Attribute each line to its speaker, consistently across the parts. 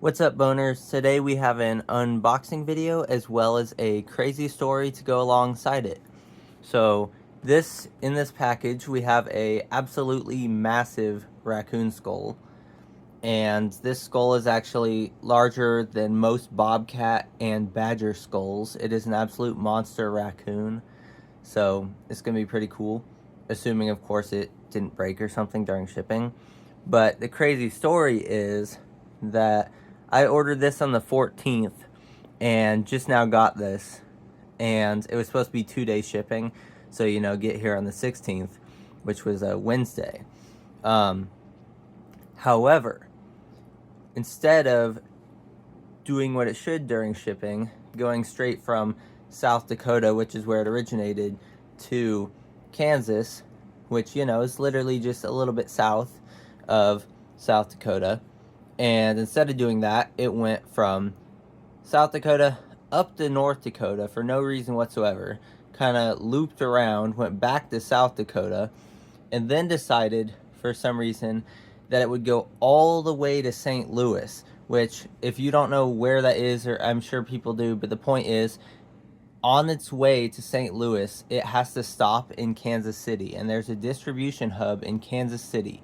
Speaker 1: What's up, boners? Today we have an unboxing video as well as a crazy story to go alongside it. So in this package we have a absolutely massive raccoon skull, and this skull is actually larger than most bobcat and badger skulls. It is an absolute monster raccoon, so it's gonna be pretty cool, assuming of course it didn't break or something during shipping. But the crazy story is that I ordered this on the 14th and just now got this, and it was supposed to be 2 day shipping, so get here on the 16th, which was a Wednesday. However, instead of doing what it should during shipping, going straight from South Dakota, which is where it originated, to Kansas, which is literally just a little bit south of South Dakota. And instead of doing that, it went from South Dakota up to North Dakota for no reason whatsoever, kind of looped around, went back to South Dakota, and then decided for some reason that it would go all the way to St. Louis, which, if you don't know where that is, or I'm sure people do, but the point is, on its way to St. Louis, it has to stop in Kansas City, and there's a distribution hub in Kansas City.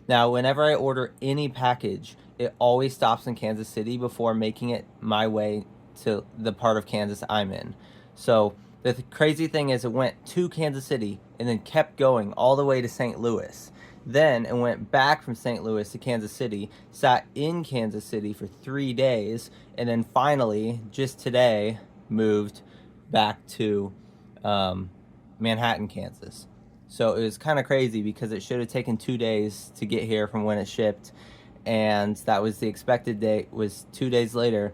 Speaker 1: Now, whenever I order any package, it always stops in Kansas City before making it my way to the part of Kansas I'm in. So the crazy thing is, it went to Kansas City and then kept going all the way to St. Louis. Then it went back from St. Louis to Kansas City, sat in Kansas City for 3 days, and then finally, just today, moved back to Manhattan, Kansas. So it was kind of crazy because it should have taken 2 days to get here from when it shipped, and that was the expected date, was 2 days later,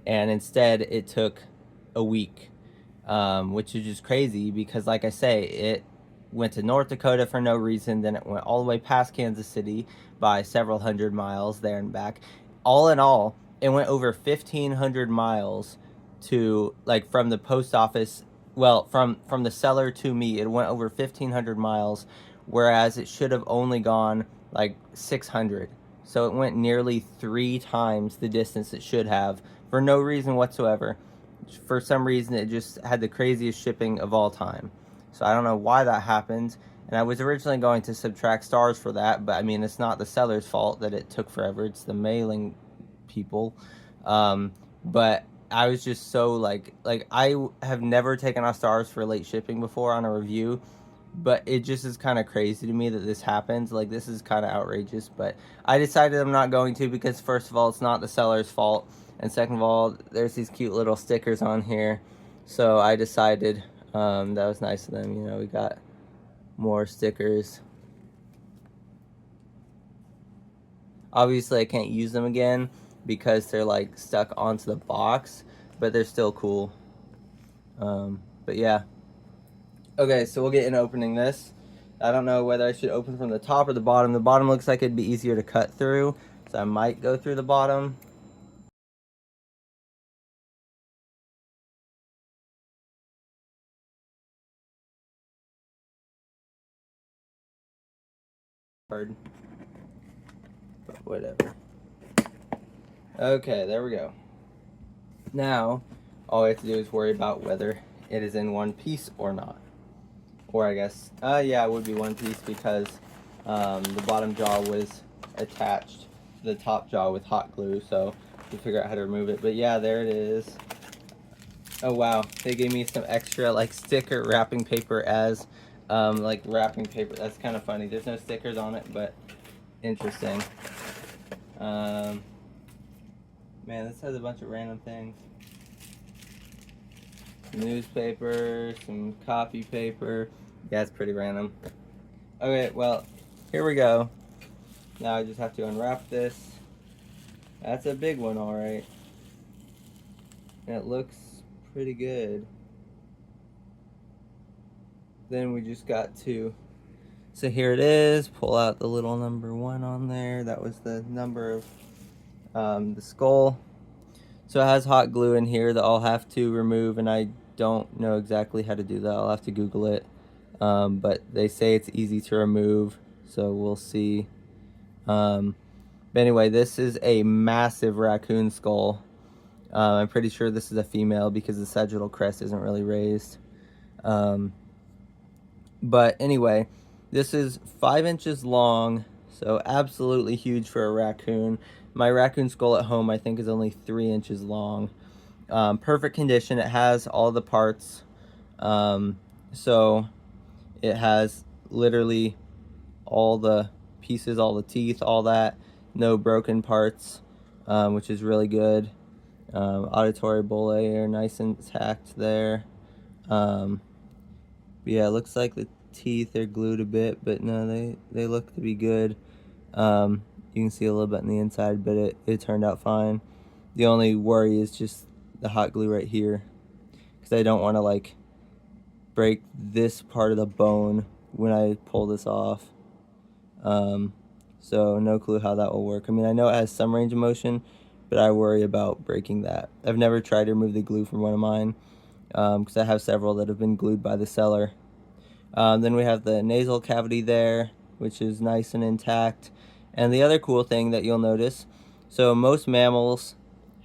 Speaker 1: and instead it took a week, which is just crazy because, like I say, it went to North Dakota for no reason, then it went all the way past Kansas City by several hundred miles there and back. All in all, it went over 1,500 miles to, like, from the post office, well, from the seller to me, it went over 1,500 miles, whereas it should have only gone like 600. So it went nearly 3 times the distance it should have for no reason whatsoever. For some reason, it just had the craziest shipping of all time. So I don't know why that happened. And I was originally going to subtract stars for that, but I mean, it's not the seller's fault that it took forever. It's the mailing people. But I was just so like I have never taken off stars for late shipping before on a review, but it just is kind of crazy to me that this happens. Like, this is kind of outrageous, but I decided I'm not going to, because first of all, it's not the seller's fault, and second of all, there's these cute little stickers on here. So I decided that was nice of them. We got more stickers. Obviously I can't use them again because they're like stuck onto the box, but they're still cool. But yeah. Okay, so we'll get into opening this. I don't know whether I should open from the top or the bottom. The bottom looks like it'd be easier to cut through, so I might go through the bottom. Hard. But whatever. Okay, there we go. Now, all we have to do is worry about whether it is in one piece or not. Or I guess, yeah, it would be one piece because the bottom jaw was attached to the top jaw with hot glue, so we figure out how to remove it. But yeah, there it is. Oh wow, they gave me some extra like sticker wrapping paper as like wrapping paper. That's kind of funny. There's no stickers on it, but interesting. Man, this has a bunch of random things. Newspaper, some copy paper. Yeah, it's pretty random. Okay, well, here we go. Now I just have to unwrap this. That's a big one, alright. And it looks pretty good. Then we just got to, so here it is. Pull out the little number 1 on there. That was the number of the skull. So it has hot glue in here that I'll have to remove, and I don't know exactly how to do that. I'll have to Google it. But they say it's easy to remove, so we'll see. But anyway, this is a massive raccoon skull. I'm pretty sure this is a female because the sagittal crest isn't really raised. But anyway, this is 5 inches long, so absolutely huge for a raccoon. My raccoon skull at home, I think, is only 3 inches long. Perfect condition. It has all the parts. So it has literally all the pieces, all the teeth, all that. No broken parts, which is really good. Auditory bull are nice and intact there. Yeah, it looks like the teeth are glued a bit, but no, they look to be good. You can see a little bit on the inside, but it turned out fine. The only worry is just the hot glue right here, because I don't want to like break this part of the bone when I pull this off. So no clue how that will work. I mean, I know it has some range of motion, but I worry about breaking that. I've never tried to remove the glue from one of mine, because I have several that have been glued by the seller. Then we have the nasal cavity there, which is nice and intact. And the other cool thing that you'll notice, so most mammals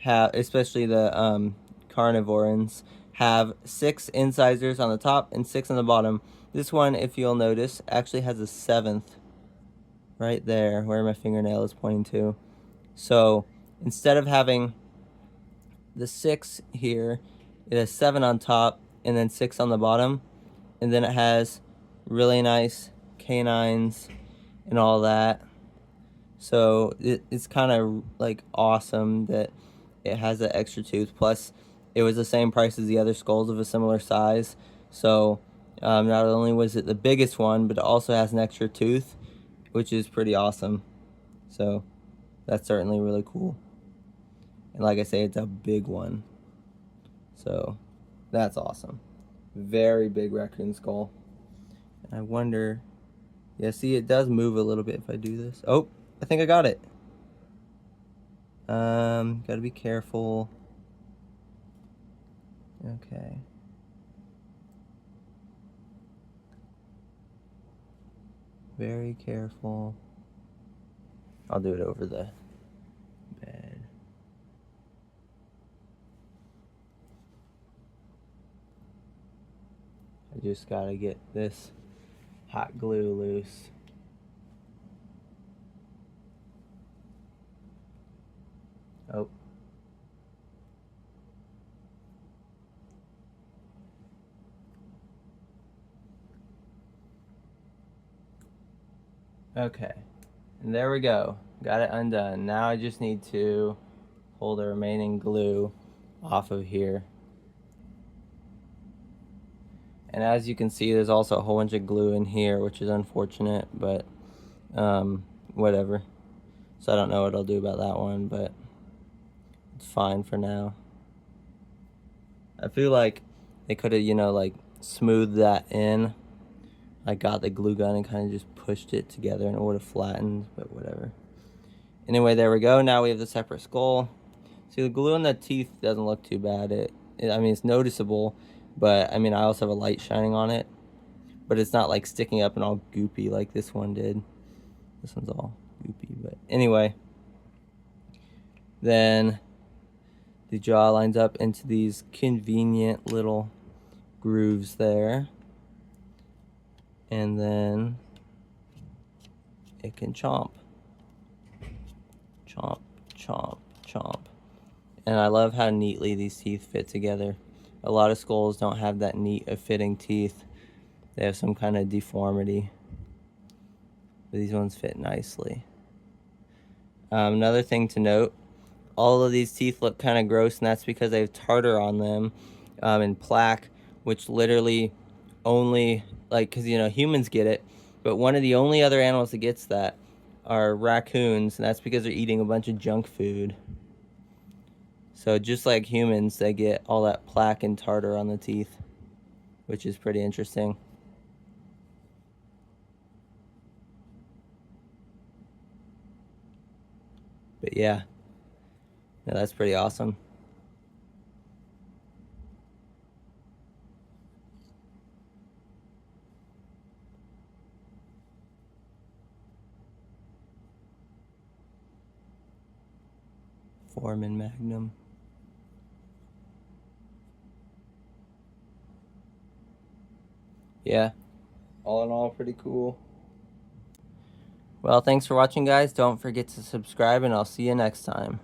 Speaker 1: have, especially the carnivorans, have 6 incisors on the top and 6 on the bottom. This one, if you'll notice, actually has a 7th right there where my fingernail is pointing to. So instead of having the 6 here, it has 7 on top and then 6 on the bottom. And then it has really nice canines and all that. So it's kind of like awesome that it has that extra tooth. Plus, it was the same price as the other skulls of a similar size. So not only was it the biggest one, but it also has an extra tooth, which is pretty awesome. So that's certainly really cool. And like I say, it's a big one. So that's awesome. Very big raccoon skull. And I wonder, yeah, see, it does move a little bit if I do this. Oh, I think I got it. Gotta be careful. Okay. Very careful. I'll do it over the bed. I just gotta get this hot glue loose. Oh. Okay. And there we go. Got it undone. Now I just need to pull the remaining glue off of here. And as you can see, there's also a whole bunch of glue in here, which is unfortunate, but whatever. So I don't know what I'll do about that one, but it's fine for now. I feel like they could have, like smoothed that in. I got the glue gun and kind of just pushed it together and it would have flattened, but whatever. Anyway, there we go. Now we have the separate skull. See, the glue on the teeth doesn't look too bad. I mean, it's noticeable, but I mean, I also have a light shining on it, but it's not like sticking up and all goopy like this one did. This one's all goopy, but anyway. Then the jaw lines up into these convenient little grooves there. And then it can chomp. Chomp, chomp, chomp. And I love how neatly these teeth fit together. A lot of skulls don't have that neat of fitting teeth. They have some kind of deformity. But these ones fit nicely. Another thing to note, all of these teeth look kind of gross, and that's because they have tartar on them and plaque, which literally only, like, because, humans get it, but one of the only other animals that gets that are raccoons, and that's because they're eating a bunch of junk food. So just like humans, they get all that plaque and tartar on the teeth, which is pretty interesting. But yeah, that's pretty awesome. Foreman Magnum. Yeah, all in all, pretty cool. Well, thanks for watching, guys. Don't forget to subscribe, and I'll see you next time.